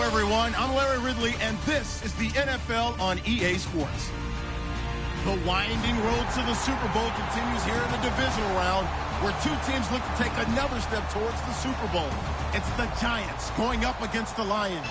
everyone. I'm Larry Ridley, and this is the NFL on EA Sports. The winding road to the Super Bowl continues here in the divisional round, where two teams look to take another step towards the Super Bowl. It's the Giants going up against the Lions.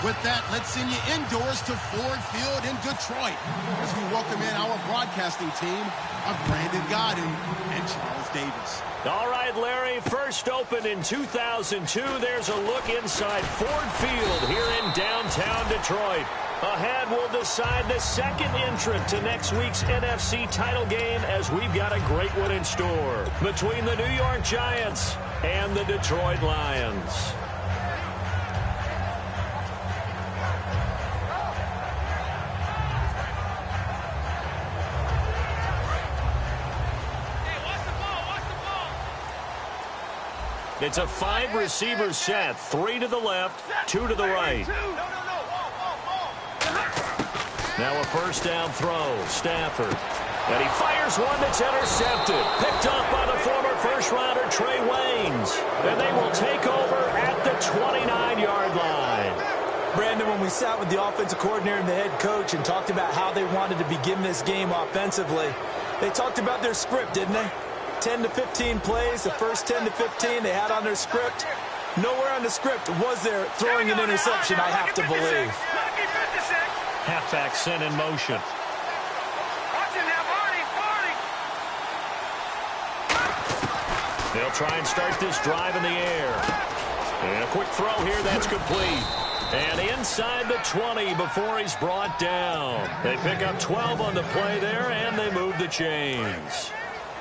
With that, let's send you indoors to Ford Field in Detroit as we welcome in our broadcasting team of Brandon Godden and Charles Davis. All right, Larry, first opened in 2002. There's a look inside Ford Field here in downtown Detroit. Ahead, we'll decide the second entrant to next week's NFC title game as we've got a great one in store between the New York Giants and the Detroit Lions. It's a 5-receiver set, 3 to the left, 2 to the right. Now a first down throw, Stafford. And he fires one that's intercepted. Picked up by the former first-rounder Trey Waynes. And they will take over at the 29-yard line. Brandon, when we sat with the offensive coordinator and the head coach and talked about how they wanted to begin this game offensively, they talked about their script, didn't they? 10 to 15 plays, the first 10 to 15 they had on their script. Nowhere on the script was there throwing an interception, I have to believe. Halfback sent in motion. They'll try and start this drive in the air. And a quick throw here, that's complete. And inside the 20 before he's brought down. They pick up 12 on the play there, and they move the chains.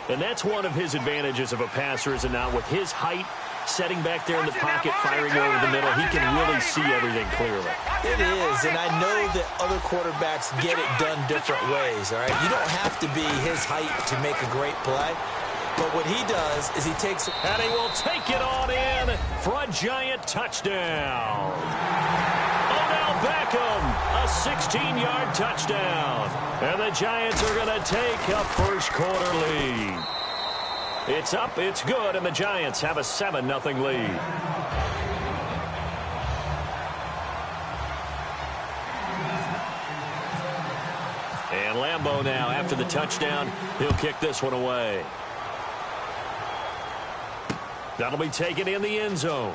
And that's one of his advantages of a passer, is it not? With his height, setting back there in the pocket, firing over the middle, he can really see everything clearly. It is, and I know that other quarterbacks get it done different ways, all right? You don't have to be his height to make a great play. But what he does is he takes... And he will take it on in for a Giant touchdown. Odell Beckham, a 16-yard touchdown. And the Giants are going to take a first-quarter lead. It's up, it's good, and the Giants have a 7-0 lead. And Lambeau now, after the touchdown, he'll kick this one away. That'll be taken in the end zone.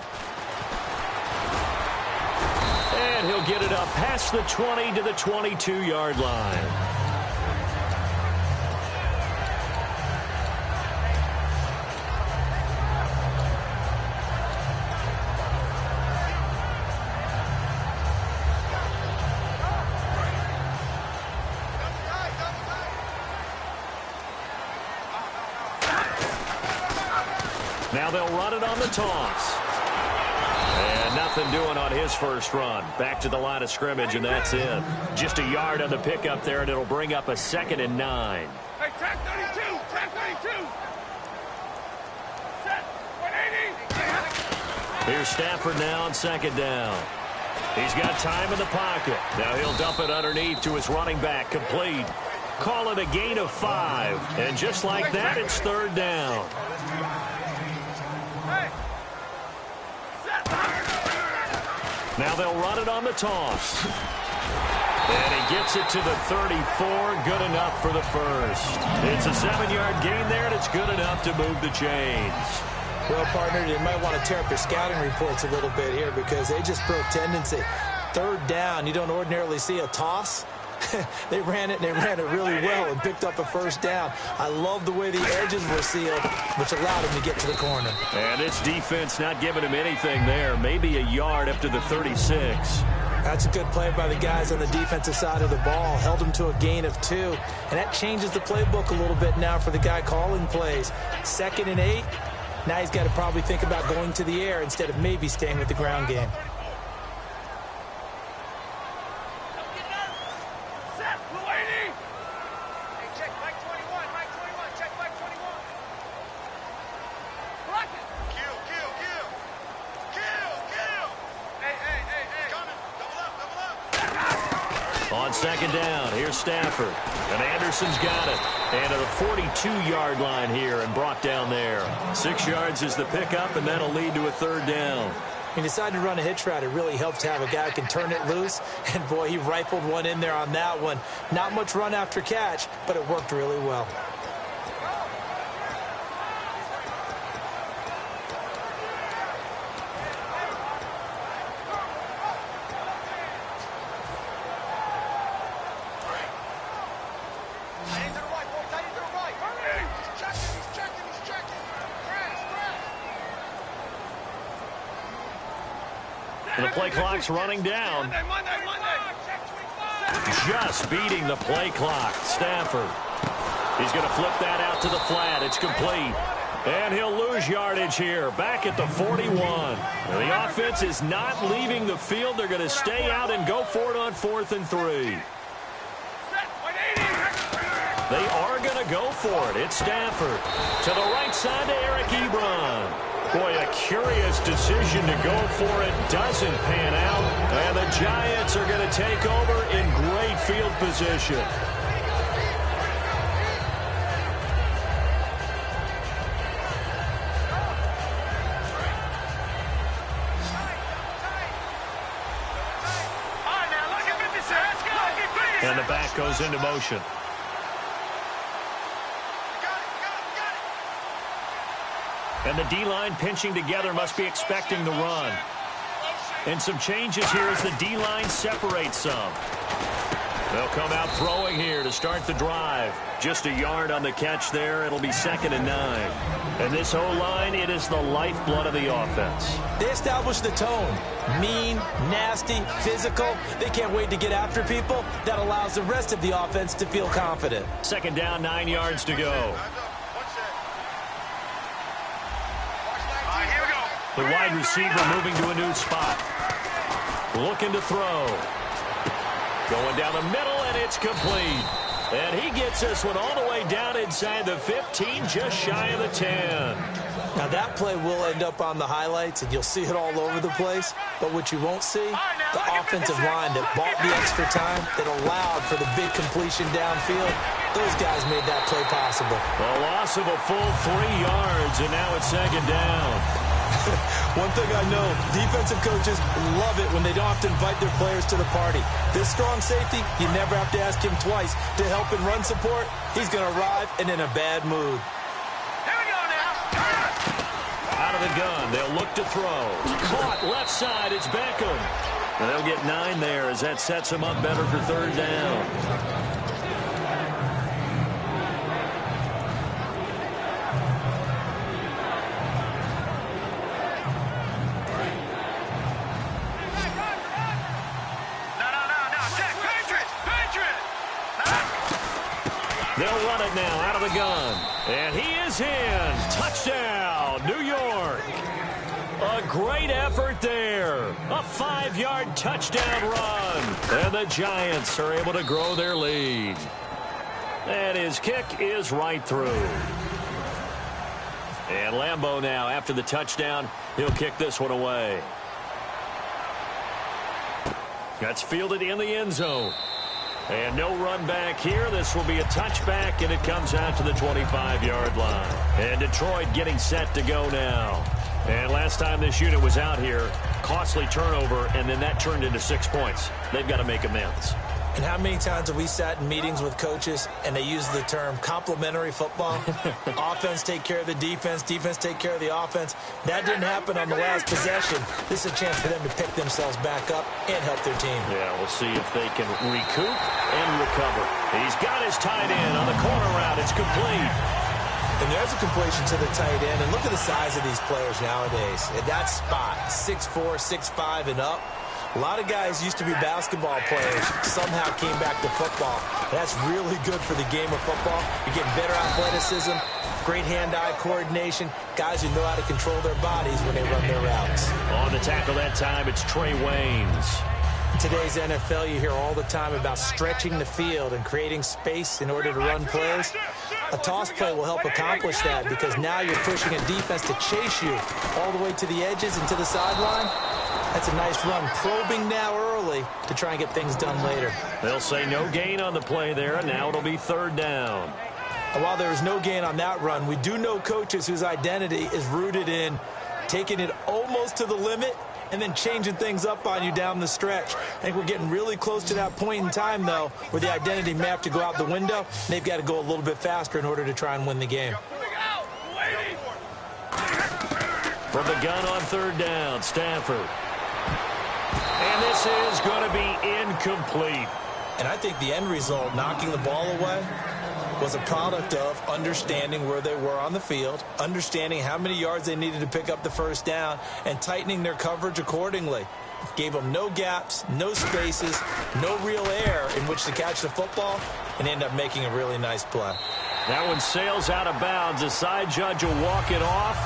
And he'll get it up past the 20 to the 22-yard line. Now they'll run it on the toss. And nothing doing on his first run. Back to the line of scrimmage, and that's it. Just a yard on the pickup there, and it'll bring up a 2nd and 9. Hey, tag 32, tag 32. Set, 180. Here's Stafford now on 2nd down. He's got time in the pocket. Now he'll dump it underneath to his running back, complete. Call it a gain of 5. And just like that, it's 3rd down. Now they'll run it on the toss. And he gets it to the 34. Good enough for the first. It's a 7-yard gain there, and it's good enough to move the chains. Well, partner, they might want to tear up their scouting reports a little bit here because they just broke tendency. 3rd down, you don't ordinarily see a toss. They ran it, and they ran it really well and picked up a first down. I love the way the edges were sealed, which allowed him to get to the corner. And this defense not giving him anything there. Maybe a yard up to the 36. That's a good play by the guys on the defensive side of the ball. Held him to a gain of 2. And that changes the playbook a little bit now for the guy calling plays. 2nd and 8. Now he's got to probably think about going to the air instead of maybe staying with the ground game. On 2nd down, here's Stafford. And Anderson's got it. And to the 42-yard line here and brought down there. 6 yards is the pickup, and that'll lead to a 3rd down. When you decide to run a hitch route, it really helps to have a guy who can turn it loose. And, boy, he rifled one in there on that one. Not much run after catch, but it worked really well. The play clock's running down. Just beating the play clock. Stafford. He's going to flip that out to the flat. It's complete. And he'll lose yardage here. Back at the 41. Now, the offense is not leaving the field. They're going to stay out and go for it on 4th and 3. They are going to go for it. It's Stafford. To the right side to Eric Ebron. Boy, a curious decision to go for it. Doesn't pan out. And the Giants are going to take over in great field position. And the back goes into motion. And the D-line pinching together must be expecting the run. And some changes here as the D-line separates some. They'll come out throwing here to start the drive. Just a yard on the catch there. It'll be 2nd and 9. And this O-line, it is the lifeblood of the offense. They establish the tone. Mean, nasty, physical. They can't wait to get after people. That allows the rest of the offense to feel confident. 2nd down, 9 yards to go. The wide receiver moving to a new spot. Looking to throw. Going down the middle, and it's complete. And he gets this one all the way down inside the 15, just shy of the 10. Now, that play will end up on the highlights, and you'll see it all over the place. But what you won't see, the offensive line that bought the extra time, that allowed for the big completion downfield, those guys made that play possible. A loss of a full 3 yards, and now it's 2nd down. One thing I know, defensive coaches love it when they don't have to invite their players to the party. This strong safety, you never have to ask him twice to help in run support. He's going to arrive and in a bad mood. Here we go now. Out of the gun, they'll look to throw. Caught left side, it's Beckham. And they'll get 9 there as that sets them up better for 3rd down. They'll run it now out of the gun. And he is in. Touchdown, New York. A great effort there. A 5-yard touchdown run. And the Giants are able to grow their lead. And his kick is right through. And Lambeau now, after the touchdown, he'll kick this one away. That's fielded in the end zone. And no run back here. This will be a touchback, and it comes out to the 25-yard line. And Detroit getting set to go now. And last time this unit was out here, costly turnover, and then that turned into 6 points. They've got to make amends. And how many times have we sat in meetings with coaches and they use the term complementary football? Offense take care of the defense, defense take care of the offense. That didn't happen on the last possession. This is a chance for them to pick themselves back up and help their team. Yeah, we'll see if they can recoup and recover. He's got his tight end on the corner route. It's complete. And there's a completion to the tight end. And look at the size of these players nowadays. At that spot, 6'4", 6'5", and up. A lot of guys used to be basketball players, somehow came back to football. That's really good for the game of football. You're getting better athleticism, great hand-eye coordination, guys who know how to control their bodies when they run their routes. On the tackle that time, it's Trey Waynes. In today's NFL, you hear all the time about stretching the field and creating space in order to run plays. A toss play will help accomplish that because now you're pushing a defense to chase you all the way to the edges and to the sideline. That's a nice run, probing now early to try and get things done later. They'll say no gain on the play there, and now it'll be 3rd down. And while there is no gain on that run, we do know coaches whose identity is rooted in taking it almost to the limit and then changing things up on you down the stretch. I think we're getting really close to that point in time, though, where the identity may have to go out the window, and they've got to go a little bit faster in order to try and win the game. From the gun on third down, Stafford. And this is going to be incomplete. And I think the end result, knocking the ball away, was a product of understanding where they were on the field, understanding how many yards they needed to pick up the first down, and tightening their coverage accordingly. Gave them no gaps, no spaces, no real air in which to catch the football, and end up making a really nice play. That one sails out of bounds. The side judge will walk it off.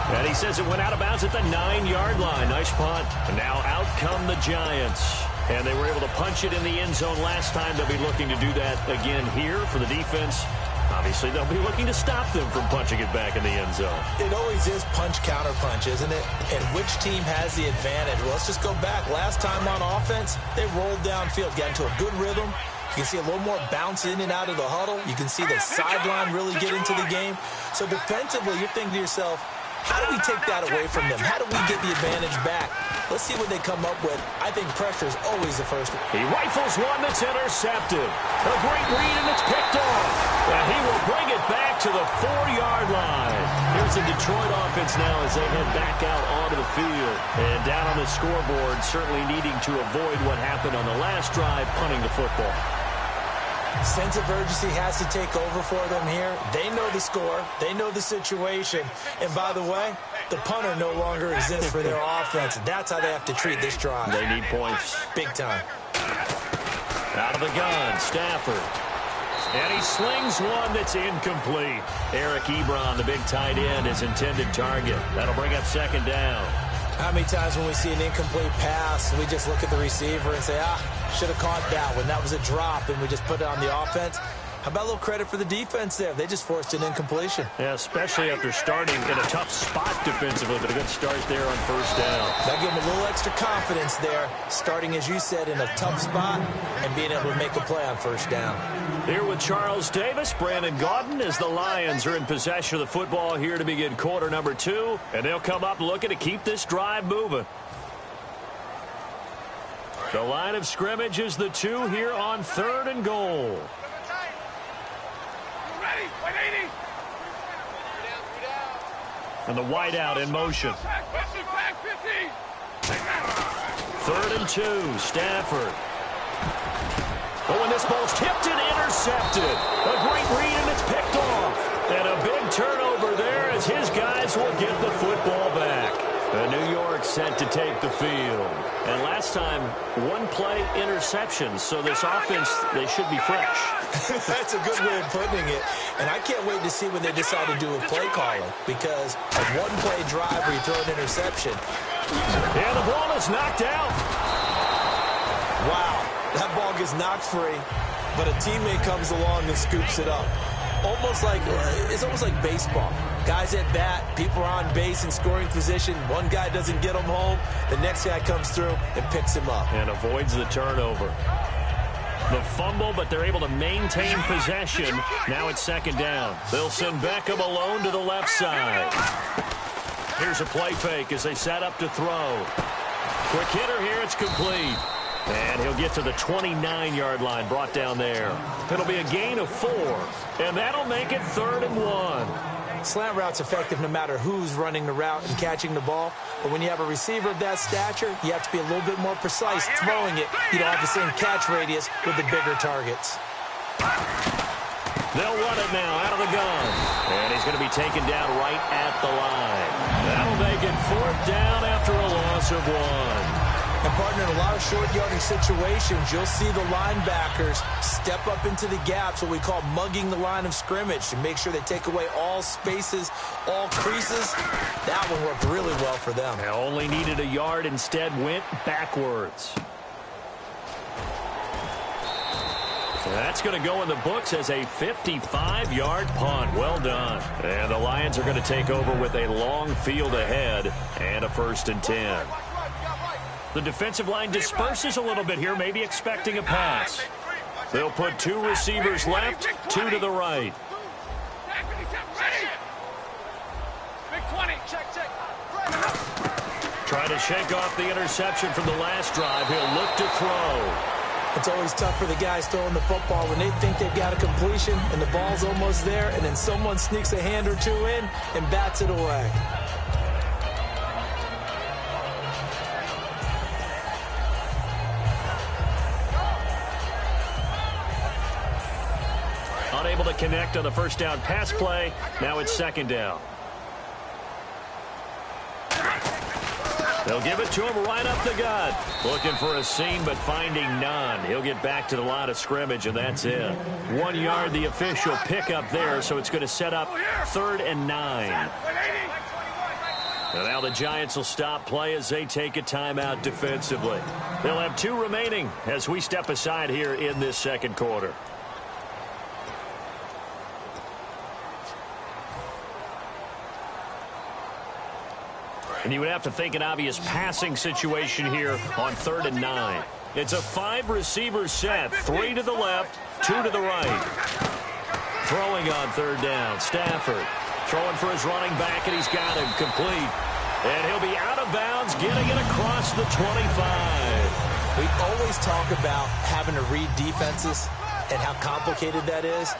And he says it went out of bounds at the 9-yard line. Nice punt. And now out come the Giants. And they were able to punch it in the end zone last time. They'll be looking to do that again here for the defense. Obviously, they'll be looking to stop them from punching it back in the end zone. It always is punch-counter-punch, isn't it? And which team has the advantage? Well, let's just go back. Last time on offense, they rolled downfield, got into a good rhythm. You can see a little more bounce in and out of the huddle. You can see the sideline really get into the game. So defensively, you're thinking to yourself, how do we take that away from them? How do we get the advantage back? Let's see what they come up with. I think pressure is always the first. He rifles one that's intercepted. A great read, and it's picked off. And he will bring it back to the 4-yard line. Here's the Detroit offense now as they head back out onto the field. And down on the scoreboard, certainly needing to avoid what happened on the last drive, punting the football. Sense of urgency has to take over for them here. They know the score. They know the situation. And by the way, the punter no longer exists for their offense. That's how they have to treat this drive. They need points. Big time. Out of the gun, Stafford. And he slings one that's incomplete. Eric Ebron, the big tight end, his intended target. That'll bring up second down. How many times when we see an incomplete pass, we just look at the receiver and say, should have caught that one. That was a drop, and we just put it on the offense. How about a little credit for the defense there? They just forced an incompletion. Yeah, especially after starting in a tough spot defensively, but a good start there on first down. That gave them a little extra confidence there, starting, as you said, in a tough spot and being able to make a play on first down. Here with Charles Davis, Brandon Gaudin, as the Lions are in possession of the football here to begin quarter number 2, and they'll come up looking to keep this drive moving. The line of scrimmage is the 2 here on 3rd and goal. And the wideout in motion. 3rd and 2, Stafford. Oh, and this ball's tipped and intercepted. A great read, and it's picked off. And a big turnover there as his guys will get the football back. New York set to take the field. And last time, one play interception. So this offense, they should be fresh. That's a good way of putting it. And I can't wait to see when they decide to do a play calling. Because a one-play drive where you throw an interception. And the ball is knocked out. Wow. That ball gets knocked free, but a teammate comes along and scoops it up. It's almost like baseball. Guys at bat, people are on base in scoring position. One guy doesn't get him home. The next guy comes through and picks him up. And avoids the turnover. The fumble, but they're able to maintain possession. Now it's second down. They'll send Beckham alone to the left side. Here's a play fake as they set up to throw. Quick hitter here, it's complete. And he'll get to the 29-yard line, brought down there. It'll be a gain of 4, and that'll make it 3rd and 1. Slant route's effective no matter who's running the route and catching the ball. But when you have a receiver of that stature, you have to be a little bit more precise throwing it. You don't have the same catch radius with the bigger targets. They'll run it now out of the gun. And he's going to be taken down right at the line. That'll make it 4th down after a loss of 1. And, partner, in a lot of short yardage situations, you'll see the linebackers step up into the gaps, what we call mugging the line of scrimmage, to make sure they take away all spaces, all creases. That one worked really well for them. They only needed a yard, instead went backwards. So that's going to go in the books as a 55-yard punt. Well done. And the Lions are going to take over with a long field ahead and a 1st and 10. The defensive line disperses a little bit here, maybe expecting a pass. They'll put 2 receivers left, 2 to the right. And to shake off the interception from the last drive, he'll look to throw. It's always tough for the guys throwing the football when they think they've got a completion and the ball's almost there, and then someone sneaks a hand or two in and bats it away. Unable to connect on the first down pass play. Now it's second down. They'll give it to him right up the gut. Looking for a seam, but finding none. He'll get back to the line of scrimmage, and that's it. 1 yard, the official pickup there, so it's going to set up 3rd and 9. And now the Giants will stop play as they take a timeout defensively. They'll have 2 remaining as we step aside here in this second quarter. And you would have to think an obvious passing situation here on 3rd and 9. It's a 5-receiver set. 3 to the left, 2 to the right. Throwing on 3rd down. Stafford throwing for his running back, and he's got him complete. And he'll be out of bounds, getting it across the 25. We always talk about having to read defenses and how complicated that is.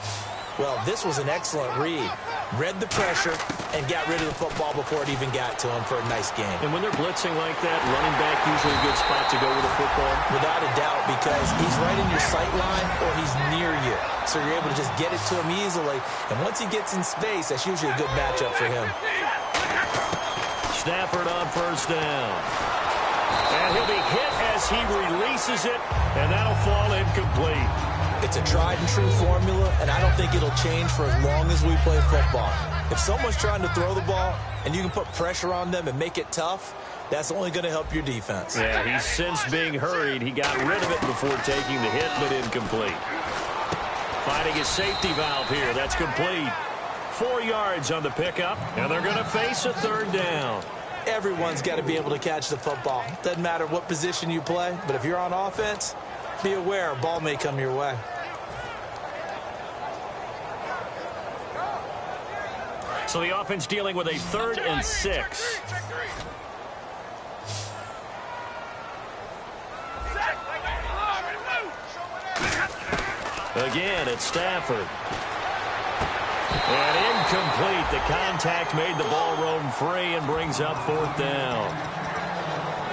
Well, this was an excellent read. Read the pressure and got rid of the football before it even got to him for a nice game. And when they're blitzing like that, running back usually a good spot to go with the football. Without a doubt, because he's right in your sight line or he's near you. So you're able to just get it to him easily. And once he gets in space, that's usually a good matchup for him. Stafford on first down. And he'll be hit as he releases it, and that'll fall incomplete. It's a tried-and-true formula, and I don't think it'll change for as long as we play football. If someone's trying to throw the ball and you can put pressure on them and make it tough, that's only going to help your defense. Yeah, he's since being hurried. He got rid of it before taking the hit, but incomplete. Finding his safety valve here. That's complete. 4 yards on the pickup, and they're going to face a 3rd down. Everyone's got to be able to catch the football. Doesn't matter what position you play, but if you're on offense, be aware a ball may come your way. So the offense dealing with a 3rd and 6. Again, it's Stafford. And incomplete. The contact made the ball roam free and brings up 4th down.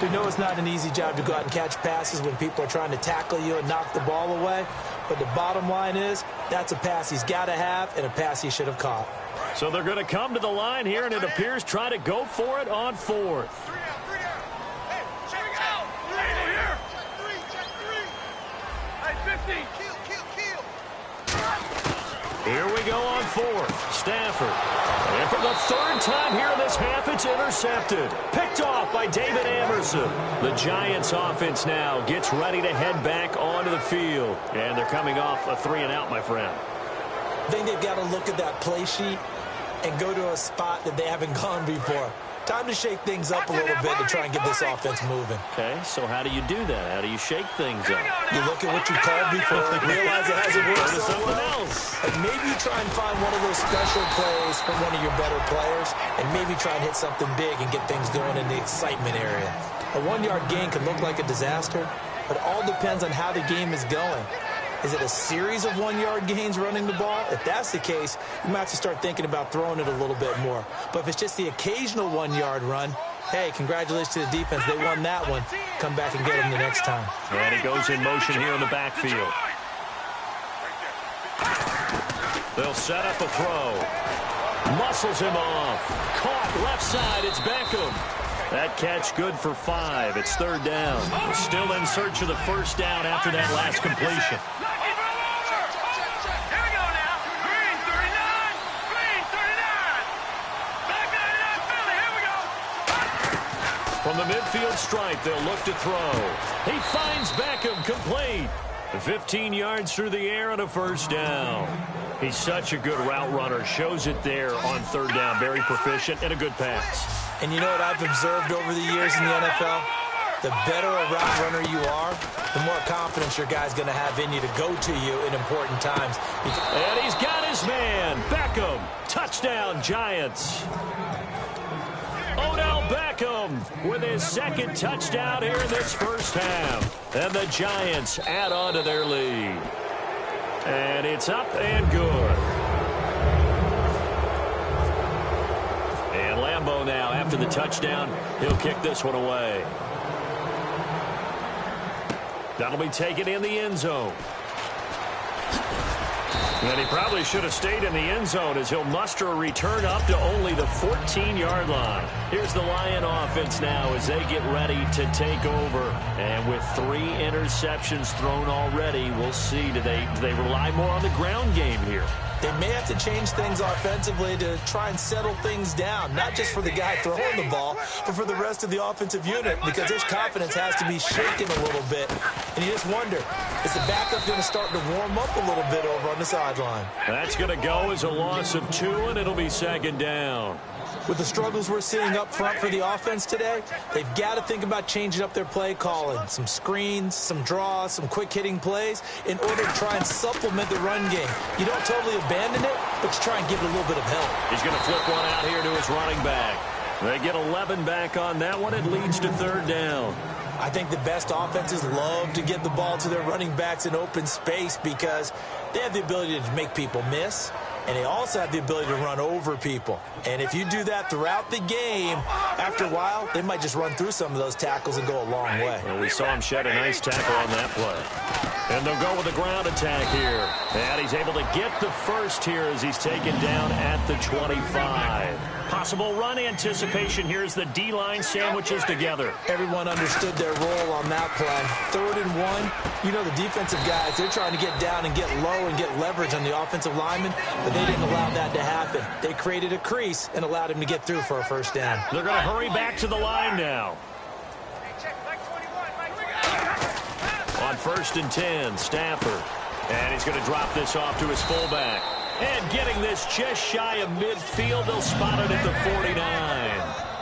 We know it's not an easy job to go out and catch passes when people are trying to tackle you and knock the ball away. But the bottom line is that's a pass he's got to have and a pass he should have caught. So they're going to come to the line here, and it appears try to go for it on 4th. Here we go on 4th. Stafford. And for the 3rd time here in this half, it's intercepted. Picked off by David Amerson. The Giants offense now gets ready to head back onto the field. And they're coming off a 3-and-out, my friend. I think they've got to look at that play sheet and go to a spot that they haven't gone before. Time to shake things up a little bit to try and get this offense moving. Okay, so how do you do that? How do you shake things up? You look at what you called before, realize it hasn't worked so something well, else. and maybe you try and find one of those special plays from one of your better players, and maybe try and hit something big and get things going in the excitement area. A 1-yard gain could look like a disaster, but it all depends on how the game is going. Is it a series of 1-yard gains running the ball? If that's the case, you might have to start thinking about throwing it a little bit more. But if it's just the occasional 1-yard run, hey, congratulations to the defense. They won that one. Come back and get them the next time. And he goes in motion here in the backfield. They'll set up a throw. Muscles him off. Caught left side. It's Beckham. That catch good for 5. It's 3rd down. Still in search of the 1st down after that last completion. From the midfield stripe, they'll look to throw. He finds Beckham complete. 15 yards through the air and a 1st down. He's such a good route runner. Shows it there on 3rd down. Very proficient and a good pass. And you know what I've observed over the years in the NFL? The better a route runner you are, the more confidence your guy's going to have in you to go to you in important times. And he's got his man, Beckham. Touchdown, Giants. Odell Beckham with his second touchdown here in this first half. And the Giants add on to their lead. And it's up and good. And Lambeau now, after the touchdown, he'll kick this one away. That'll be taken in the end zone. And he probably should have stayed in the end zone as he'll muster a return up to only the 14-yard line. Here's the Lion offense now as they get ready to take over. And with 3 interceptions thrown already, we'll see. Do they rely more on the ground game here? They may have to change things offensively to try and settle things down, not just for the guy throwing the ball, but for the rest of the offensive unit, because his confidence has to be shaken a little bit. And you just wonder, is the backup going to start to warm up a little bit over on the sideline? That's going to go as a loss of 2, and it'll be second down. With the struggles we're seeing up front for the offense today, they've got to think about changing up their play calling. Some screens, some draws, some quick-hitting plays in order to try and supplement the run game. You don't totally abandon it, but you try and give it a little bit of help. He's going to flip one out here to his running back. They get 11 back on that one. It leads to third down. I think the best offenses love to get the ball to their running backs in open space because they have the ability to make people miss, and they also have the ability to run over people. And if you do that throughout the game, after a while, they might just run through some of those tackles and go a long way. Well, we saw him shed a nice tackle on that play. And they'll go with the ground attack here. And he's able to get the first here as he's taken down at the 25. Possible run anticipation here as the D-line sandwiches together. Everyone understood their role on that play. 3rd and 1. You know the defensive guys, they're trying to get down and get low and get leverage on the offensive lineman, but they didn't allow that to happen. They created a crease and allowed him to get through for a first down. They're going to hurry back to the line now. On 1st and 10, Stafford. And he's going to drop this off to his fullback. And getting this just shy of midfield, they'll spot it at the 49.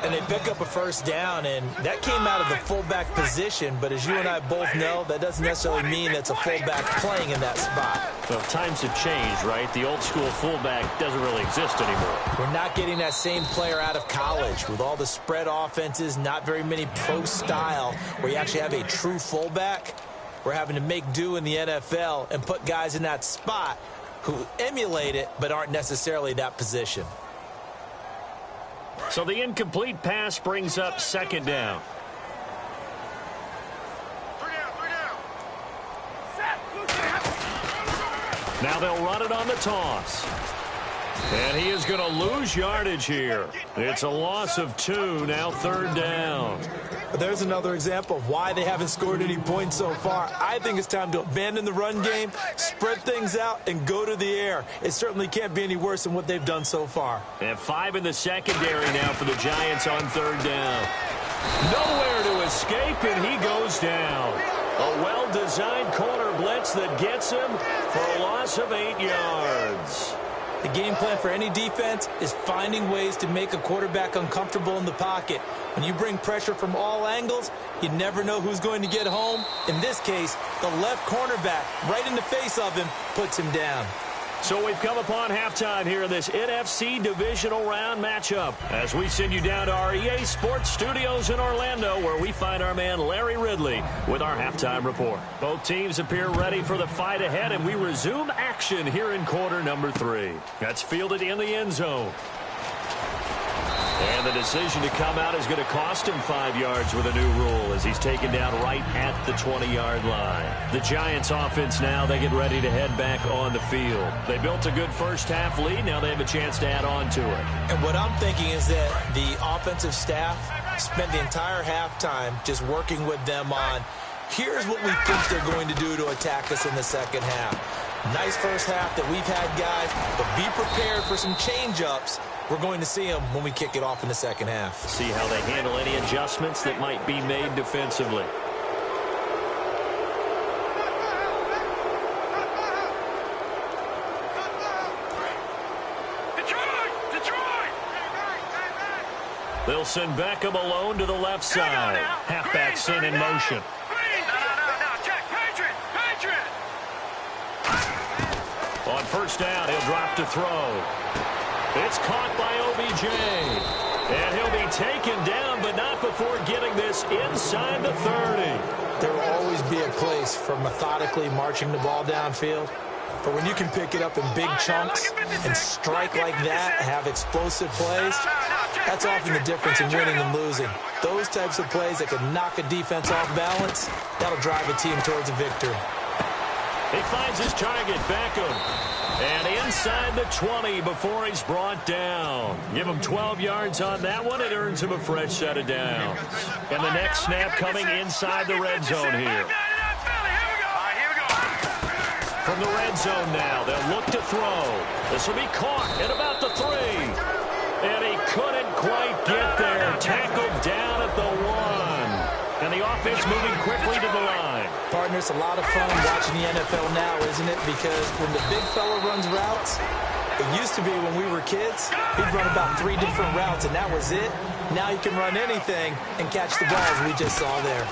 And they pick up a first down, and that came out of the fullback position. But as you and I both know, that doesn't necessarily mean that's a fullback playing in that spot. Well, times have changed, right? The old school fullback doesn't really exist anymore. We're not getting that same player out of college with all the spread offenses, not very many pro style, where you actually have a true fullback. We're having to make do in the NFL and put guys in that spot who emulate it but aren't necessarily that position. So the incomplete pass brings up second down. Now they'll run it on the toss. And he is going to lose yardage here. It's a loss of 2, now third down. There's another example of why they haven't scored any points so far. I think it's time to abandon the run game, spread things out, and go to the air. It certainly can't be any worse than what they've done so far. And 5 in the secondary now for the Giants on third down. Nowhere to escape, and he goes down. A well-designed corner blitz that gets him for a loss of 8 yards. The game plan for any defense is finding ways to make a quarterback uncomfortable in the pocket. When you bring pressure from all angles, you never know who's going to get home. In this case, the left cornerback, right in the face of him, puts him down. So we've come upon halftime here in this NFC divisional round matchup as we send you down to our EA Sports studios in Orlando, where we find our man Larry Ridley with our halftime report. Both teams appear ready for the fight ahead, and we resume action here in quarter number 3. That's fielded in the end zone. And the decision to come out is going to cost him 5 yards with a new rule as he's taken down right at the 20-yard line. The Giants offense now, they get ready to head back on the field. They built a good first half lead. Now they have a chance to add on to it. And what I'm thinking is that the offensive staff spent the entire halftime just working with them on, here's what we think they're going to do to attack us in the second half. Nice first half that we've had, guys, but be prepared for some change-ups. We're going to see them when we kick it off in the second half. See how they handle any adjustments that might be made defensively. Detroit! They'll send Beckham alone to the left side. Halfback sent in motion. No, check, Patriot! On first down, he'll drop to throw. It's caught by OBJ. And he'll be taken down, but not before getting this inside the 30. There will always be a place for methodically marching the ball downfield. But when you can pick it up in big chunks and strike like that, have explosive plays, that's often the difference in winning and losing. Those types of plays that can knock a defense off balance, that'll drive a team towards a victory. He finds his target, Beckham. And inside the 20 before he's brought down. Give him 12 yards on that one. It earns him a fresh set of downs. And the next snap coming inside the red zone here. From the red zone now, they'll look to throw. This will be caught at about the 3. And he couldn't quite get there. Tackled down at the 1. And the offense moving quickly to the line. Partner, it's a lot of fun watching the NFL now, isn't it? Because when the big fella runs routes, it used to be when we were kids, he'd run about 3 different routes, and that was it. Now he can run anything and catch the balls we just saw there.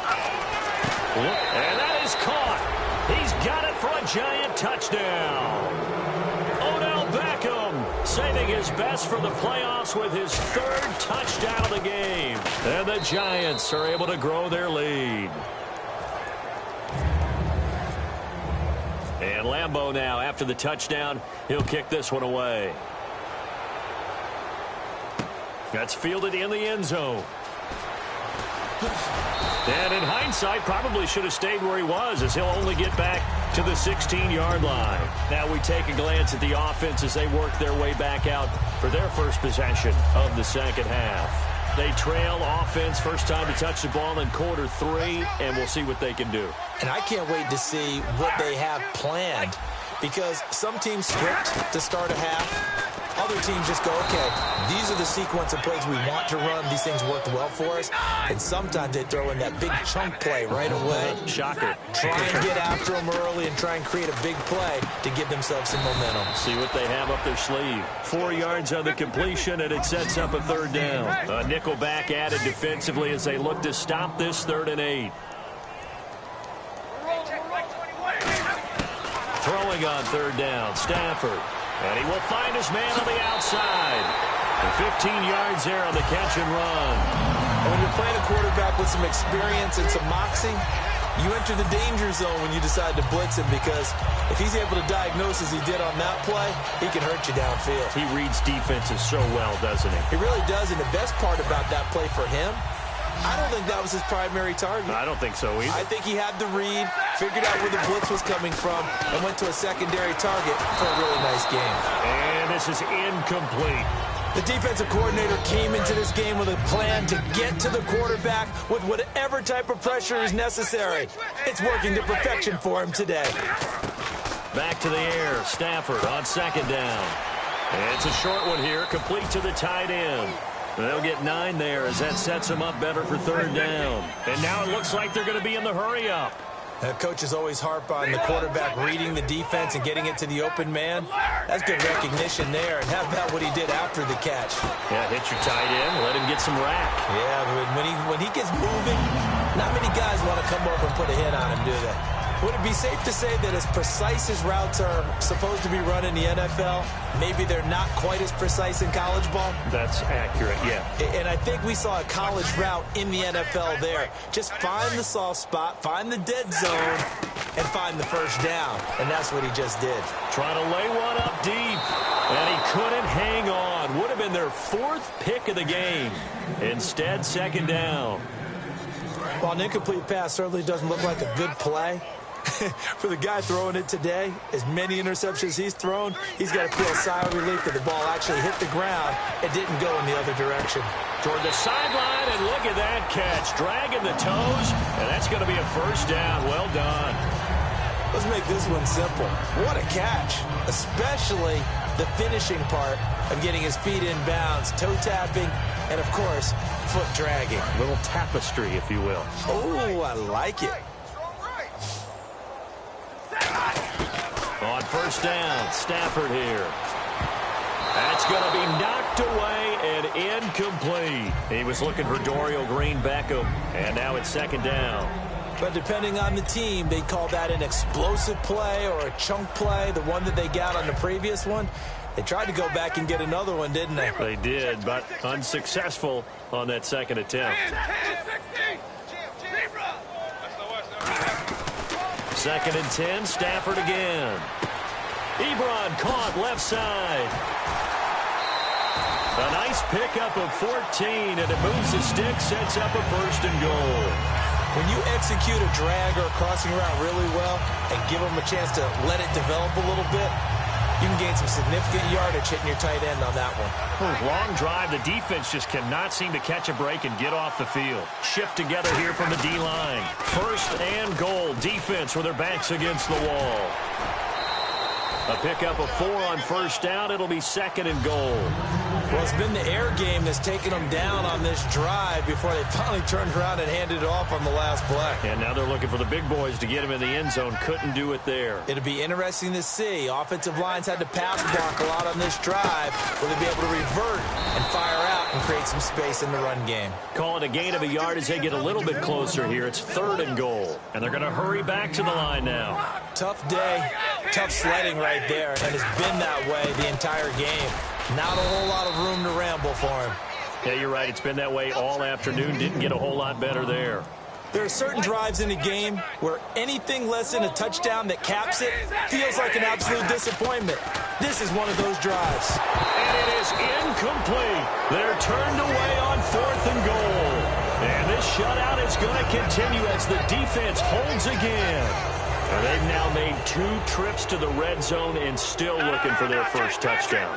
And that is caught. He's got it for a giant touchdown. Odell Beckham saving his best for the playoffs with his 3rd touchdown of the game. And the Giants are able to grow their lead. And Lambeau now, after the touchdown, he'll kick this one away. That's fielded in the end zone. And in hindsight, probably should have stayed where he was, as he'll only get back to the 16-yard line. Now we take a glance at the offense as they work their way back out for their first possession of the second half. They trail offense, first time to touch the ball in quarter 3, and we'll see what they can do. And I can't wait to see what they have planned, because some teams script to start a half. Other teams just go, okay, these are the sequence of plays we want to run. These things worked well for us. And sometimes they throw in that big chunk play right away. Shocker. Try and get after them early and try and create a big play to give themselves some momentum. See what they have up their sleeve. 4 yards on the completion, and it sets up a 3rd down. A nickel back added defensively as they look to stop this 3rd and 8. Throwing on 3rd down, Stafford. And he will find his man on the outside. And 15 yards there on the catch and run. And when you're playing a quarterback with some experience and some moxie, you enter the danger zone when you decide to blitz him, because if he's able to diagnose as he did on that play, he can hurt you downfield. He reads defenses so well, doesn't he? He really does, and the best part about that play for him, I don't think that was his primary target. I don't think so either. I think he had the read, figured out where the blitz was coming from, and went to a secondary target for a really nice game. And this is incomplete. The defensive coordinator came into this game with a plan to get to the quarterback with whatever type of pressure is necessary. It's working to perfection for him today. Back to the air. Stafford on 2nd down. And it's a short one here, complete to the tight end. They'll get 9 there as that sets them up better for 3rd down. And now it looks like they're going to be in the hurry-up. Coaches always harp on the quarterback reading the defense and getting it to the open man. That's good recognition there. And how about what he did after the catch? Yeah, hit your tight end, let him get some rack. Yeah, but when he gets moving, not many guys want to come over and put a hit on him, do they? Would it be safe to say that as precise as routes are supposed to be run in the NFL, maybe they're not quite as precise in college ball? That's accurate, yeah. And I think we saw a college route in the NFL there. Just find the soft spot, find the dead zone, and find the first down. And that's what he just did. Trying to lay one up deep, and he couldn't hang on. Would have been their 4th pick of the game. Instead, 2nd down. While an incomplete pass certainly doesn't look like a good play, for the guy throwing it today, as many interceptions he's thrown, he's got to feel a sigh of relief that the ball actually hit the ground. It didn't go in the other direction. Toward the sideline, and look at that catch. Dragging the toes, and that's going to be a 1st down. Well done. Let's make this one simple. What a catch, especially the finishing part of getting his feet in bounds, toe tapping, and, of course, foot dragging. A little tapestry, if you will. Oh, I like it. On 1st down, Stafford here. That's going to be knocked away and incomplete. He was looking for Dorial Green-Beckham, and now it's 2nd down. But depending on the team, they call that an explosive play or a chunk play, the one that they got on the previous one. They tried to go back and get another one, didn't they? They did, but unsuccessful on that second attempt. 2nd and 10, Stafford again. Ebron caught left side. A nice pickup of 14, and it moves the stick, sets up a 1st and goal. When you execute a drag or a crossing route really well and give them a chance to let it develop a little bit, you can gain some significant yardage hitting your tight end on that one. Long drive. The defense just cannot seem to catch a break and get off the field. Shift together here from the D-line. 1st and goal. Defense with their backs against the wall. A pickup of 4 on 1st down. It'll be 2nd and goal. Well, it's been the air game that's taken them down on this drive before they finally turned around and handed it off on the last play. And now they're looking for the big boys to get him in the end zone. Couldn't do it there. It'll be interesting to see. Offensive lines had to pass block a lot on this drive. Will they be able to revert and fire out and create some space in the run game? Call it a gain of a yard as they get a little bit closer here. It's 3rd and goal. And they're going to hurry back to the line now. Tough day, tough sledding right there, and it's been that way the entire game. Not a whole lot of room to ramble for him. Yeah, you're right. It's been that way all afternoon. Didn't get a whole lot better there. There are certain drives in a game where anything less than a touchdown that caps it feels like an absolute disappointment. This is one of those drives. And it is incomplete. They're turned away on 4th and goal. And this shutout is going to continue as the defense holds again. And they've now made 2 trips to the red zone and still looking for their 1st touchdown.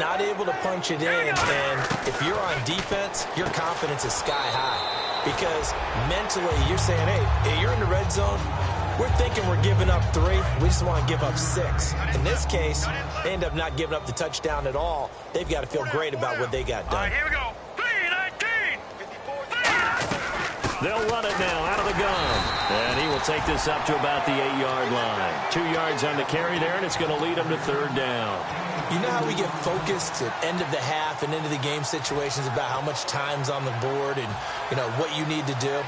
Not able to punch it in, and if you're on defense, your confidence is sky high. Because mentally, you're saying, hey, you're in the red zone. We're thinking we're giving up 3. We just want to give up 6. In this case, they end up not giving up the touchdown at all. They've got to feel great about what they got done. All right, here we go. 3-19. They'll run it now out of the gun. And he will take this up to about the 8-yard line. 2 yards on the carry there, and it's going to lead him to 3rd down. You know how we get focused at end of the half and into the game situations about how much time's on the board and, you know, what you need to do?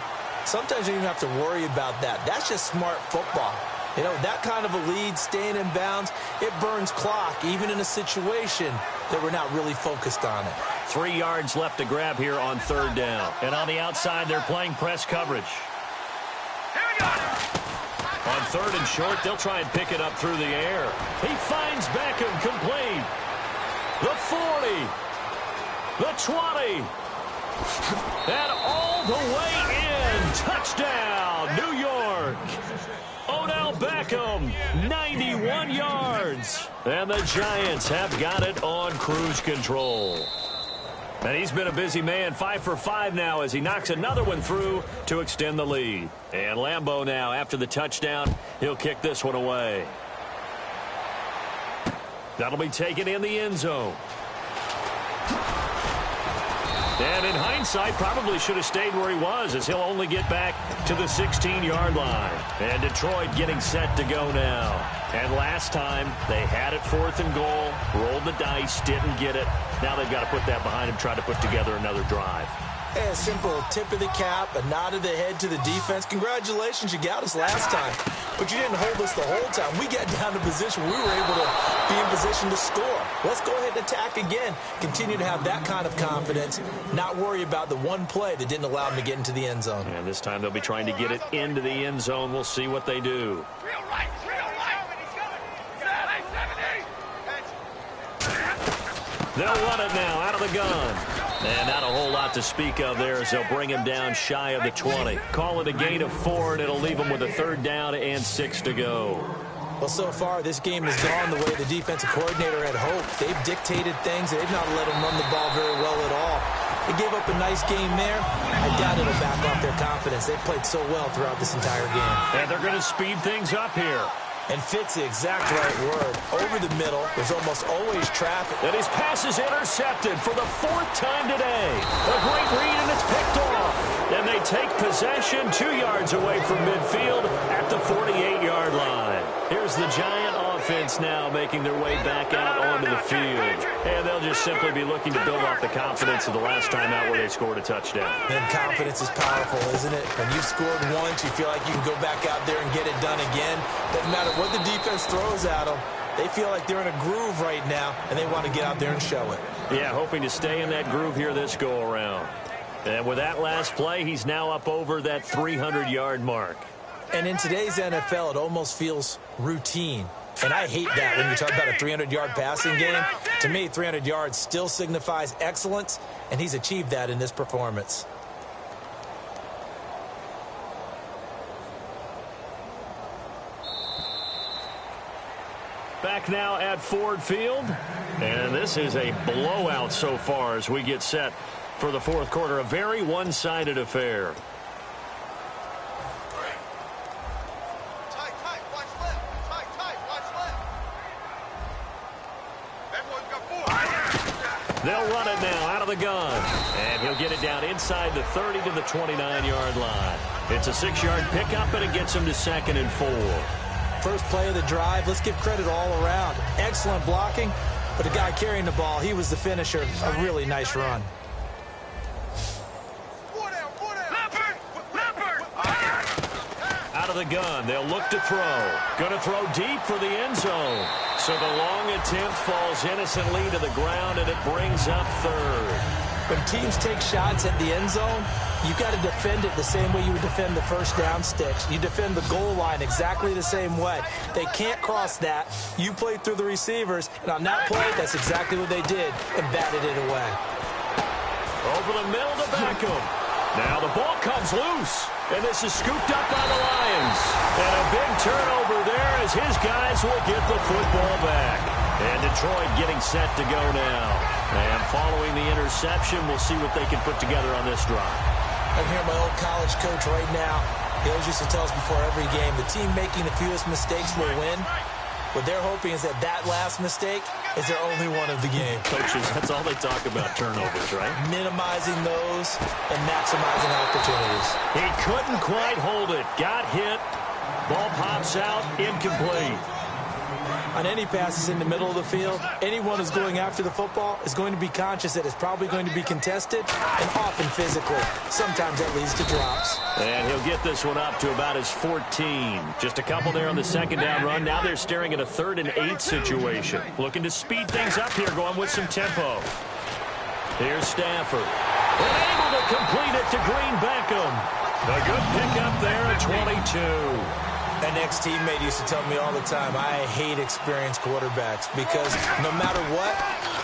Sometimes you don't even have to worry about that. That's just smart football. You know, that kind of a lead, staying in bounds, it burns clock, even in a situation that we're not really focused on it. 3 yards left to grab here on 3rd down. And on the outside, they're playing press coverage. Here we go. On 3rd and short, they'll try and pick it up through the air. He finds Beckham complete. The 40. The 20. And all the way in. Touchdown, New York. Odell Beckham, 91 yards. And the Giants have got it on cruise control. And he's been a busy man, 5 for 5 now as he knocks another one through to extend the lead. And Lambeau now, after the touchdown, he'll kick this one away. That'll be taken in the end zone. And in hindsight, probably should have stayed where he was as he'll only get back to the 16-yard line. And Detroit getting set to go now. And last time, they had it 4th and goal, rolled the dice, didn't get it. Now they've got to put that behind them, try to put together another drive. A simple tip of the cap, a nod of the head to the defense. Congratulations, you got us last time. But you didn't hold us the whole time. We got down to position. We were able to be in position to score. Let's go ahead and attack again. Continue to have that kind of confidence. Not worry about the one play that didn't allow them to get into the end zone. And this time they'll be trying to get it into the end zone. We'll see what they do. Real right. They'll run it now out of the gun. And not a whole lot to speak of there as they'll bring him down shy of the 20. Call it a gain of 4, and it'll leave him with a 3rd down and 6 to go. Well, so far, this game has gone the way the defensive coordinator had hoped. They've dictated things. They've not let them run the ball very well at all. They gave up a nice game there. I doubt it'll back off their confidence. They've played so well throughout this entire game. And they're going to speed things up here. And fits the exact right word. Over the middle, there's almost always traffic. And his pass is intercepted for the 4th time today. A great read, and it's picked off. And they take possession 2 yards away from midfield at the 48-yard line. Here's the Giant offense now making their way back out onto the field. And they'll just simply be looking to build off the confidence of the last time out where they scored a touchdown. And confidence is powerful, isn't it? When you've scored once, you feel like you can go back out there and get it done again. Doesn't matter what the defense throws at them. They feel like they're in a groove right now, and they want to get out there and show it. Yeah, hoping to stay in that groove here this go-around. And with that last play, he's now up over that 300-yard mark. And in today's NFL, it almost feels routine. And I hate that when you talk about a 300-yard passing game. To me, 300 yards still signifies excellence, and he's achieved that in this performance. Back now at Ford Field. And this is a blowout so far as we get set for the fourth quarter. A very one-sided affair. They'll run it now out of the gun. And he'll get it down inside the 30 to the 29-yard line. It's a 6-yard pickup, and it gets him to 2nd and 4. First play of the drive, let's give credit all around. Excellent blocking, but the guy carrying the ball, he was the finisher. A really nice run. Out of the gun, they'll look to throw. Going to throw deep for the end zone. So the long attempt falls innocently to the ground, and it brings up 3rd. When teams take shots at the end zone, you've got to defend it the same way you would defend the first down sticks. You defend the goal line exactly the same way. They can't cross that. You play through the receivers, and on that play, that's exactly what they did, and batted it away. Over the middle to Beckham. Now the ball comes loose, and this is scooped up by the Lions. And a big turnover there as his guys will get the football back. And Detroit getting set to go now. And following the interception, we'll see what they can put together on this drive. I can hear my old college coach right now. He always used to tell us before every game, the team making the fewest mistakes will win. What they're hoping is that last mistake is their only one of the game. Coaches, that's all they talk about, turnovers, right? Minimizing those and maximizing opportunities. He couldn't quite hold it. Got hit. Ball pops out. Incomplete. On any passes in the middle of the field, anyone who's going after the football is going to be conscious that it's probably going to be contested and often physically. Sometimes that leads to drops. And he'll get this one up to about his 14. Just a couple there on the 2nd down run. Now they're staring at a 3rd and 8 situation. Looking to speed things up here, going with some tempo. Here's Stafford. And able to complete it to Green Beckham. A good pickup there at 22. An ex-teammate used to tell me all the time, I hate experienced quarterbacks because no matter what,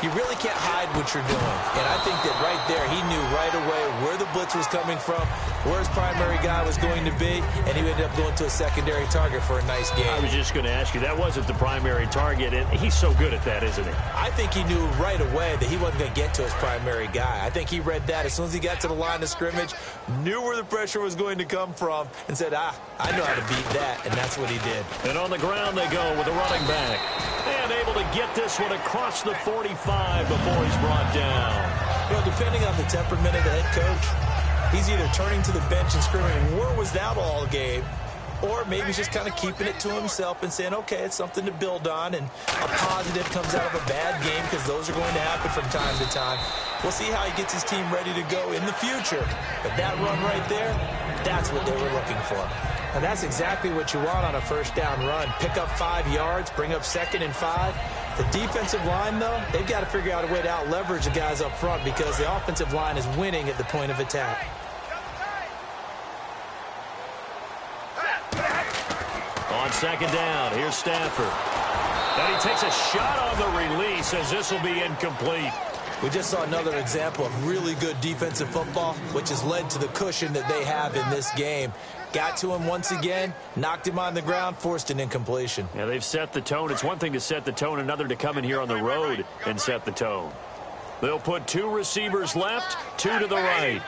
you really can't hide what you're doing. And I think that right there, he knew right away where the blitz was coming from, where his primary guy was going to be, and he ended up going to a secondary target for a nice game. I was just going to ask you, that wasn't the primary target, and he's so good at that, isn't he? I think he knew right away that he wasn't going to get to his primary guy. I think he read that as soon as he got to the line of scrimmage, knew where the pressure was going to come from, and said, I know how to beat that. And that's what he did. And on the ground they go with a running back. And able to get this one across the 45 before he's brought down. You know, depending on the temperament of the head coach, he's either turning to the bench and screaming, where was that all game? Or maybe he's just kind of keeping it to himself and saying, okay, it's something to build on, and a positive comes out of a bad game because those are going to happen from time to time. We'll see how he gets his team ready to go in the future. But that run right there, that's what they were looking for. And that's exactly what you want on a first down run. Pick up 5 yards, bring up 2nd and 5. The defensive line, though, they've got to figure out a way to out-leverage the guys up front because the offensive line is winning at the point of attack. On 2nd down, here's Stafford. And he takes a shot on the release as this will be incomplete. We just saw another example of really good defensive football, which has led to the cushion that they have in this game. Got to him once again, knocked him on the ground, forced an incompletion. Yeah, they've set the tone. It's one thing to set the tone, another to come in here on the road and set the tone. They'll put 2 receivers left, 2 to the right.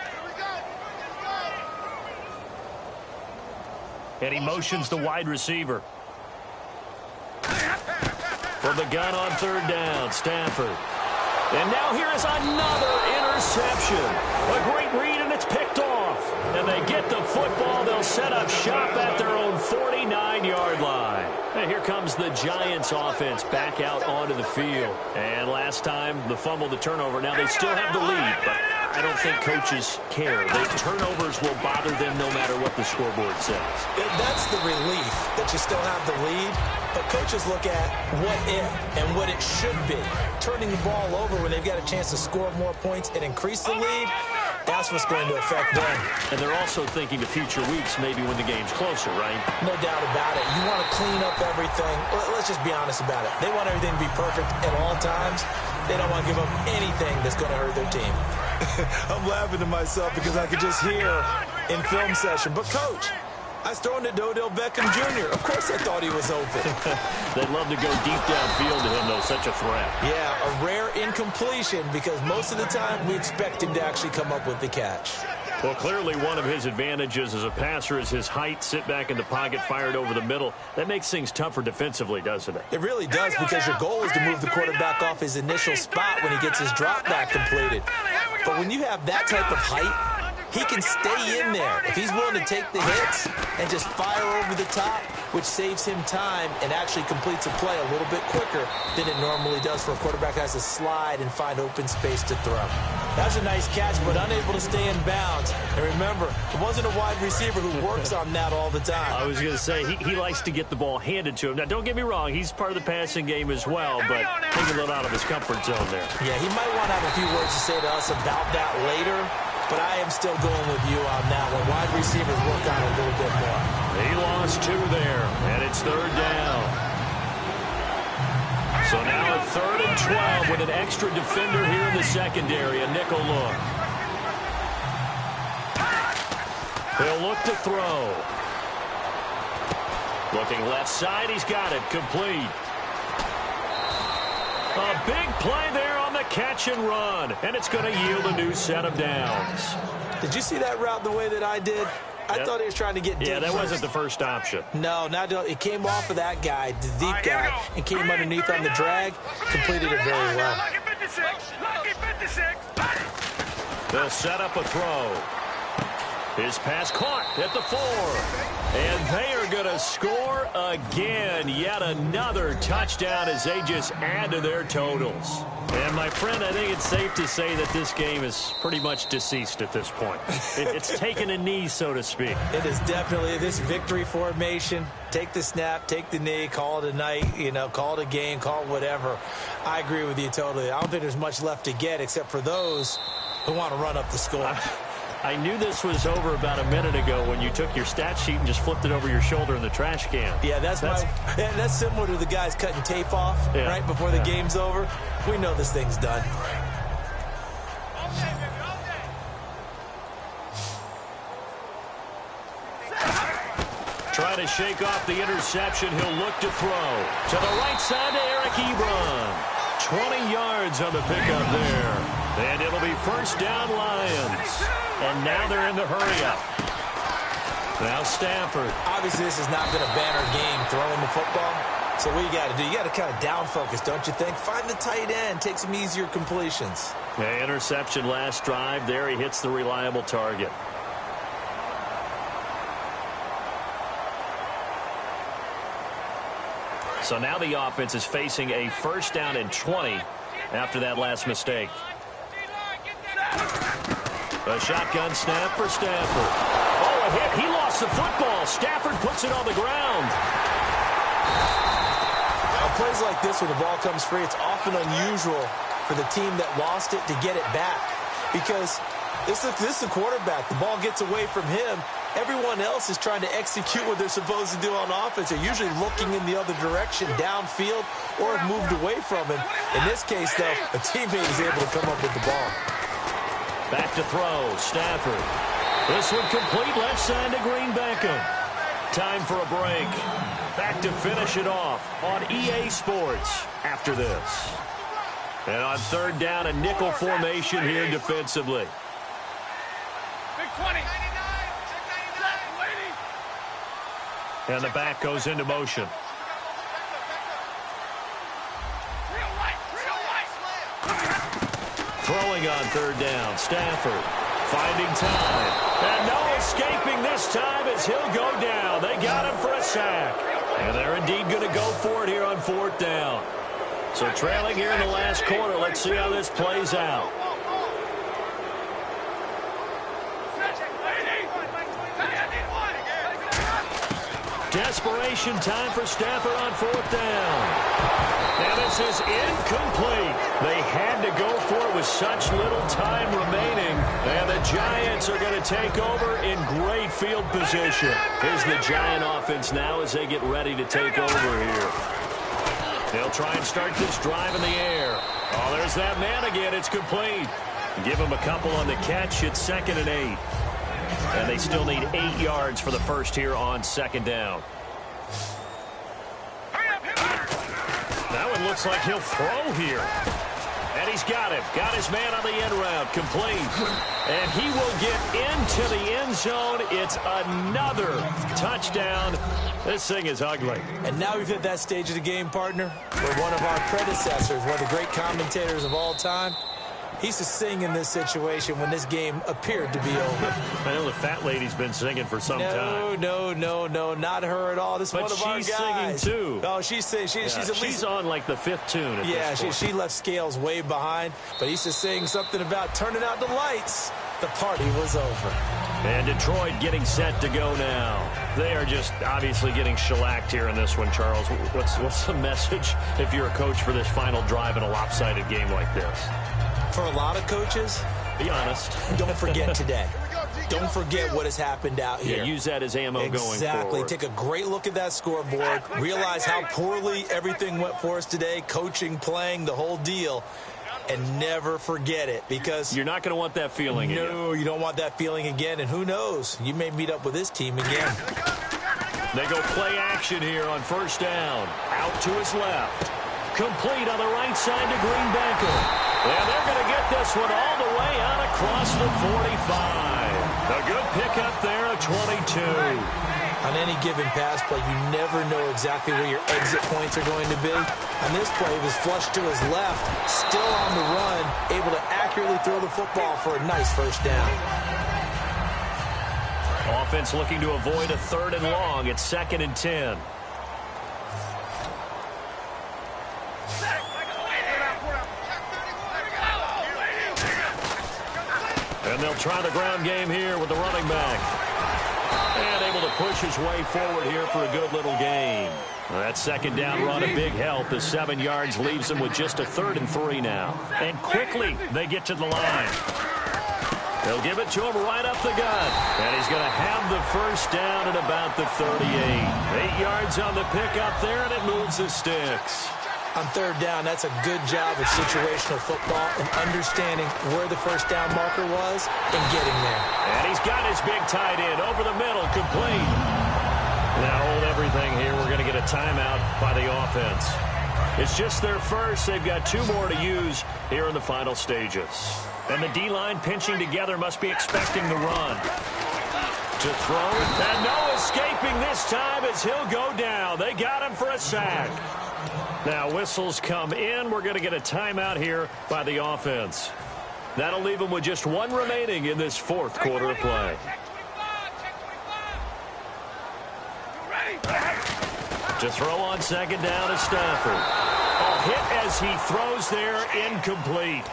And he motions the wide receiver. From the gun on 3rd down, Stafford. And now here is another interception. A great read, and it's picked off. And they get the football. They'll set up shop at their own 49-yard line. And here comes the Giants offense back out onto the field. And last time, the fumble, the turnover. Now they still have the lead, but I don't think coaches care. Turnovers will bother them no matter what the scoreboard says. That's the relief that you still have the lead, but coaches look at what if and what it should be. Turning the ball over when they've got a chance to score more points and increase the lead, that's what's going to affect them. And they're also thinking to future weeks, maybe when the game's closer, right? No doubt about it. You want to clean up everything. Let's just be honest about it. They want everything to be perfect at all times. They don't want to give up anything that's going to hurt their team. I'm laughing to myself because I could just hear in film session, but Coach, I was throwing to Odell Beckham Jr. Of course I thought he was open. They'd love to go deep downfield to him, though, such a threat. Yeah, a rare incompletion because most of the time we expect him to actually come up with the catch. Well, clearly one of his advantages as a passer is his height, sit back in the pocket, fired over the middle. That makes things tougher defensively, doesn't it? It really does because your goal is to move the quarterback off his initial spot when he gets his drop back completed. But when you have that type of height, he can stay in there if he's willing to take the hits and just fire over the top, which saves him time and actually completes a play a little bit quicker than it normally does for a quarterback who has to slide and find open space to throw. That was a nice catch, but unable to stay in bounds. And remember, it wasn't a wide receiver who works on that all the time. I was going to say, he likes to get the ball handed to him. Now, don't get me wrong, he's part of the passing game as well, but taking a little out of his comfort zone there. Yeah, he might want to have a few words to say to us about that later. But I am still going with you on that one. Wide receivers work on it a little bit more. He lost 2 there, and it's 3rd down. So now a 3rd and 12 with an extra defender here in the secondary, a nickel look. He'll look to throw. Looking left side, he's got it, complete. A big play there on the catch and run, and it's going to yield a new set of downs. Did you see that route the way that I did? I thought he was trying to get deep. Yeah, that wasn't the first option. No, it came off of that guy, the deep guy, and came underneath on the drag, completed it very well. They'll set up a throw. His pass caught at the 4. And they are going to score again. Yet another touchdown as they just add to their totals. And, my friend, I think it's safe to say that this game is pretty much deceased at this point. It's taken a knee, so to speak. It is definitely this victory formation. Take the snap, take the knee, call it a night, call it a game, call it whatever. I agree with you totally. I don't think there's much left to get except for those who want to run up the score. I knew this was over about a minute ago when you took your stat sheet and just flipped it over your shoulder in the trash can. Yeah, that's similar to the guys cutting tape off right before the game's over. We know this thing's done. Trying to shake off the interception. He'll look to throw. To the right side to Eric Ebron. 20 yards on the pickup there. And it'll be 1st down Lions. And now they're in the hurry-up. Now Stafford. Obviously, this has not been a banner game throwing the football. So what you got to do, you got to kind of down focus, don't you think? Find the tight end. Take some easier completions. Yeah, interception last drive. There he hits the reliable target. So now the offense is facing a 1st down and 20 after that last mistake. A shotgun snap for Stafford. Oh, a hit. He lost the football. Stafford puts it on the ground. On plays like this where the ball comes free, it's often unusual for the team that lost it to get it back. Because this is the quarterback. The ball gets away from him. Everyone else is trying to execute what they're supposed to do on offense. They're usually looking in the other direction, downfield, or have moved away from him. In this case, though, a teammate is able to come up with the ball. Back to throw, Stafford. This one complete left side to Green Beckham. Time for a break. Back to finish it off on EA Sports after this. And on 3rd down, a nickel formation here defensively. Big 20. And the back goes into motion. Throwing on 3rd down, Stafford finding time. And no escaping this time as he'll go down. They got him for a sack. And they're indeed going to go for it here on 4th down. So trailing here in the last quarter, let's see how this plays out. Desperation time for Stafford on 4th down. Now this is incomplete. They had to go for it with such little time remaining. And the Giants are going to take over in great field position. Here's the Giant offense now as they get ready to take over here. They'll try and start this drive in the air. Oh, there's that man again. It's complete. Give him a couple on the catch. It's 2nd and 8. And they still need 8 yards for the first here on 2nd down. That one looks like he'll throw here. And he's got it. Got his man on the end route. Complete. And he will get into the end zone. It's another touchdown. This thing is ugly. And now we've hit that stage of the game, partner, where one of our predecessors, one of the great commentators of all time, he used to sing in this situation when this game appeared to be over. I know the fat lady's been singing for some time. No, not her at all. This is one of our guys. But she's singing, too. Oh, she's at least... She's on, like, the 5th tune at this point. She left Scales way behind, but he used to sing something about turning out the lights. The party was over. And Detroit getting set to go now. They are just obviously getting shellacked here in this one, Charles. What's the message if you're a coach for this final drive in a lopsided game like this? For a lot of coaches, be honest. Don't forget today. Don't forget what has happened out here. Yeah, use that as ammo going forward. Exactly. Take a great look at that scoreboard. Realize how poorly everything went for us today. Coaching, playing, the whole deal. And never forget it, because you're not going to want that feeling again. No, you don't want that feeling again. And who knows? You may meet up with this team again. They go play action here on 1st down. Out to his left. Complete on the right side to Greenbacker. And they're going to get this one all the way out across the 45. A good pickup there at 22. On any given pass play, you never know exactly where your exit points are going to be. On this play, he was flushed to his left, still on the run, able to accurately throw the football for a nice 1st down. Offense looking to avoid a 3rd and long. It's 2nd and 10. And they'll try the ground game here with the running back. And able to push his way forward here for a good little gain. That 2nd down run a big help. The 7 yards leaves them with just a 3rd and 3 now. And quickly they get to the line. They'll give it to him right up the gut. And he's going to have the 1st down at about the 38. 8 yards on the pickup there, and it moves the sticks. On 3rd down, that's a good job of situational football and understanding where the 1st down marker was and getting there. And he's got his big tight end over the middle, complete. Now hold everything here. We're going to get a timeout by the offense. It's just their first. They've got 2 more to use here in the final stages. And the D-line pinching together must be expecting the run. To throw, and no escaping this time as he'll go down. They got him for a sack. Now whistles come in. We're going to get a timeout here by the offense. That'll leave them with just 1 remaining in this 4th quarter of play. To throw on 2nd down is Stafford. A hit as he throws there, incomplete.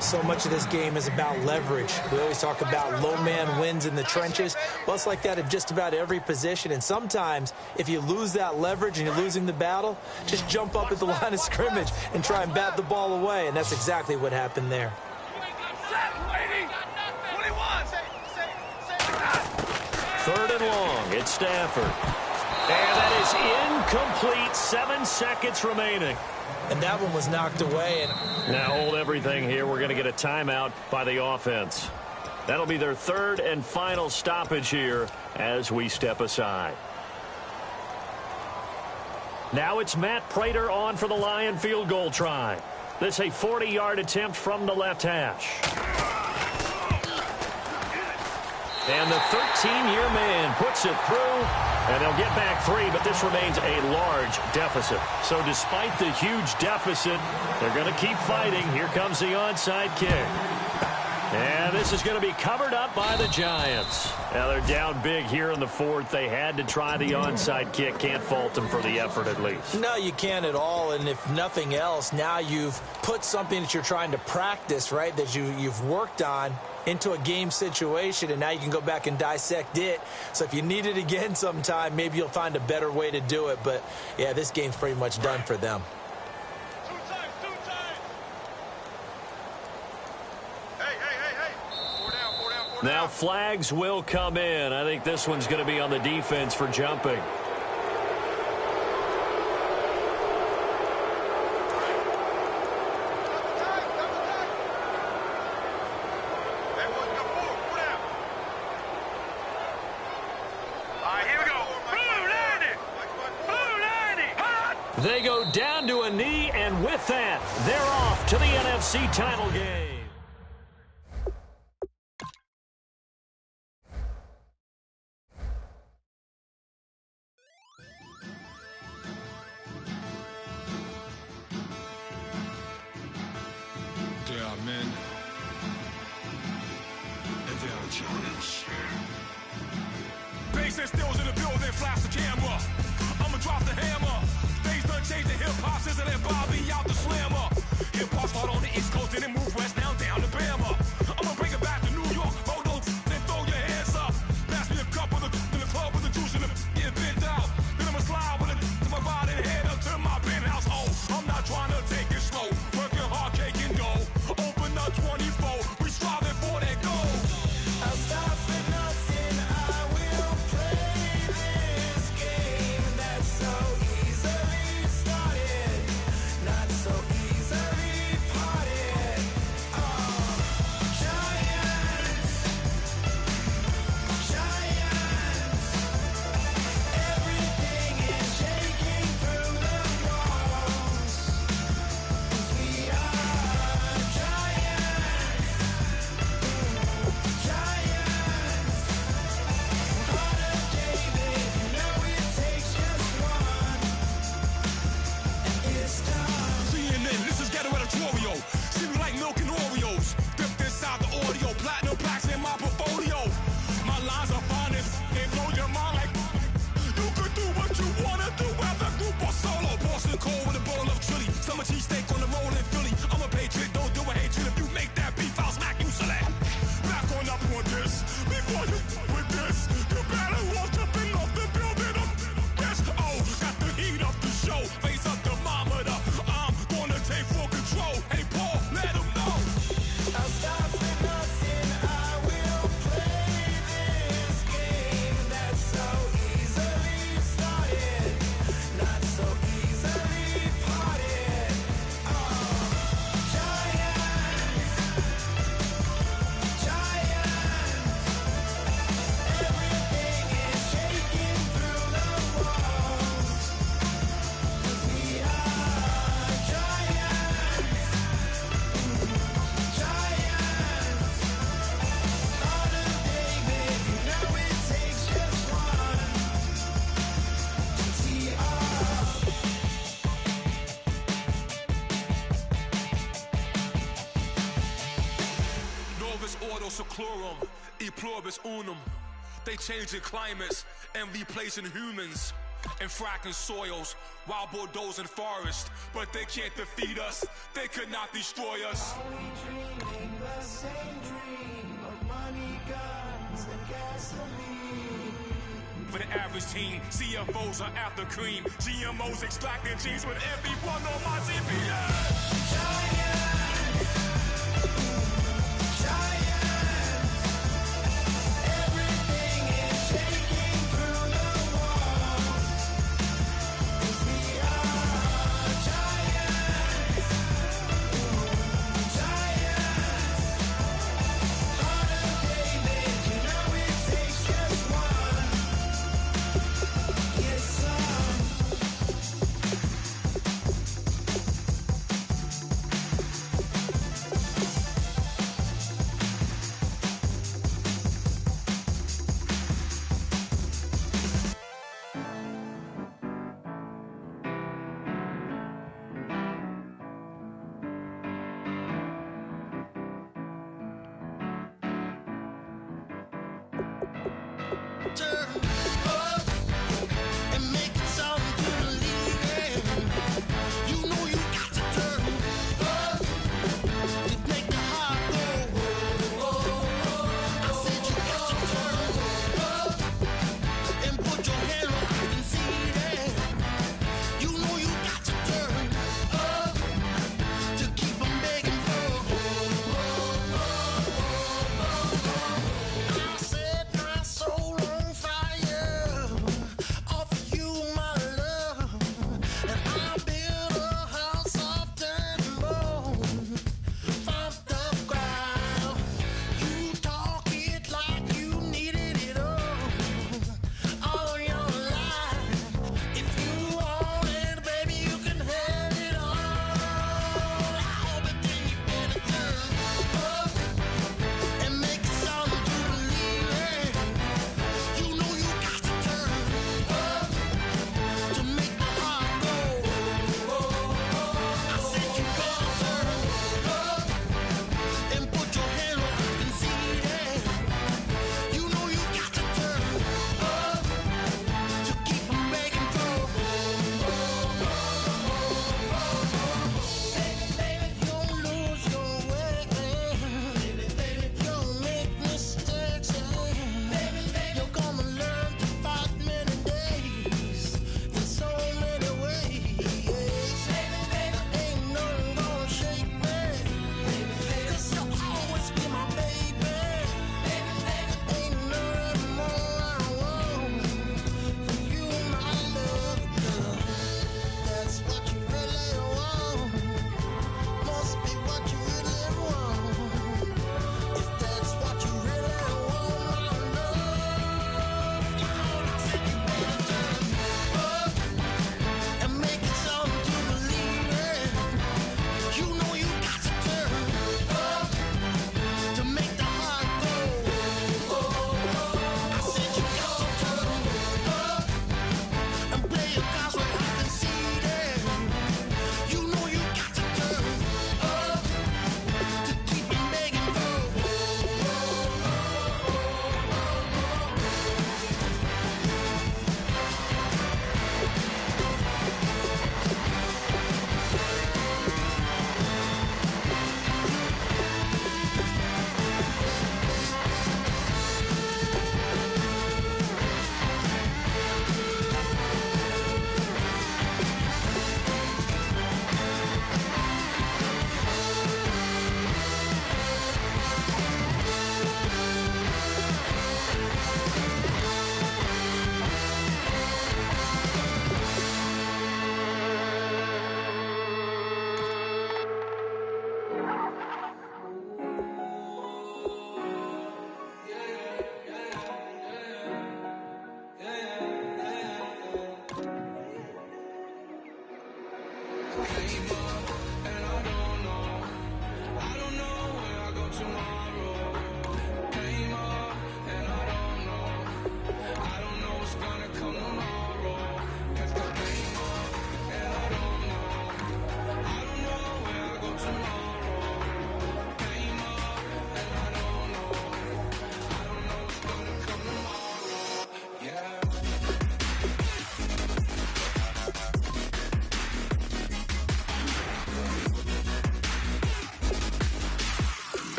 So much of this game is about leverage. We always talk about low man wins in the trenches. Well, it's like that at just about every position. And sometimes, if you lose that leverage and you're losing the battle, just jump up at the line of scrimmage and try and bat the ball away. And that's exactly what happened there. 3rd and long. It's Stafford. And that is incomplete. 7 seconds remaining. And that one was knocked away. And now hold everything here. We're going to get a timeout by the offense. That'll be their 3rd and final stoppage here as we step aside. Now it's Matt Prater on for the Lion field goal try. This a 40-yard attempt from the left hash. And the 13-year man puts it through. And they'll get back 3, but this remains a large deficit. So despite the huge deficit, they're going to keep fighting. Here comes the onside kick. And this is going to be covered up by the Giants. Now they're down big here in the fourth. They had to try the onside kick. Can't fault them for the effort at least. No, you can't at all. And if nothing else, now you've put something that you're trying to practice, right, that you've worked on into a game situation, and now you can go back and dissect it. So if you need it again sometime, maybe you'll find a better way to do it. But, yeah, this game's pretty much done for them. Now flags will come in. I think this one's going to be on the defense for jumping. They go down to a knee, and with that, they're off to the NFC title game. Bass stills in the building, flash the camera. I'ma drop the hammer. Things done change the hip-hop since I let Bobby out the slammer. Hip-hop's hard on the East Coast, then it move west down to Bama. I'ma bring it back to New York. Hold on, then throw your hands up. Pass me a cup of the club with the juice in the get bent out. Then I'ma slide with it to my body and head up to my penthouse. Oh, I'm not trying to take it slow. Working hard, cake and dough. Open up 24. We striving for that goal. I'll stop for nothing. I will play this game that's so easily started, not so easily parted. Oh, giants, everything is shaking through the walls. 'Cause we are giants. CNN, this is ghetto editorial. See me like milk and Oreos. Dipped inside the audio, platinum plaques in my portfolio. My lines are fine as they blow your mind like you could do what you wanna do, whether group or solo. Boston cold with a bowl of chili. Summer cheesesteak on the roll in Philly. I'm a patriot, don't do a hatred. If you make that beef, I'll smack you silly. Back on up on this. Before you with this, you better walk jumping off the building up. Yes, oh, got the heat up the show. Face up the thermometer. I'm gonna take full control. Hey, Paul, let him know. I'll stop for nothing. I will play this game that's so easily started, not so easily parted. Oh, giants, everything is shaking through the walls. 'Cause we are giants. On a day, babe, you know it takes just one to tee off. Novus ordo seclorum, e pluribus unum. They changing climates and replacing humans and fracking soils, wild bulldozing forests, but they can't defeat us. They could not destroy us. Are we dreaming the same dream of money, guns, and gasoline? For the average team, CFOs are after cream. GMOs extracting genes with everyone on my TV. Giants.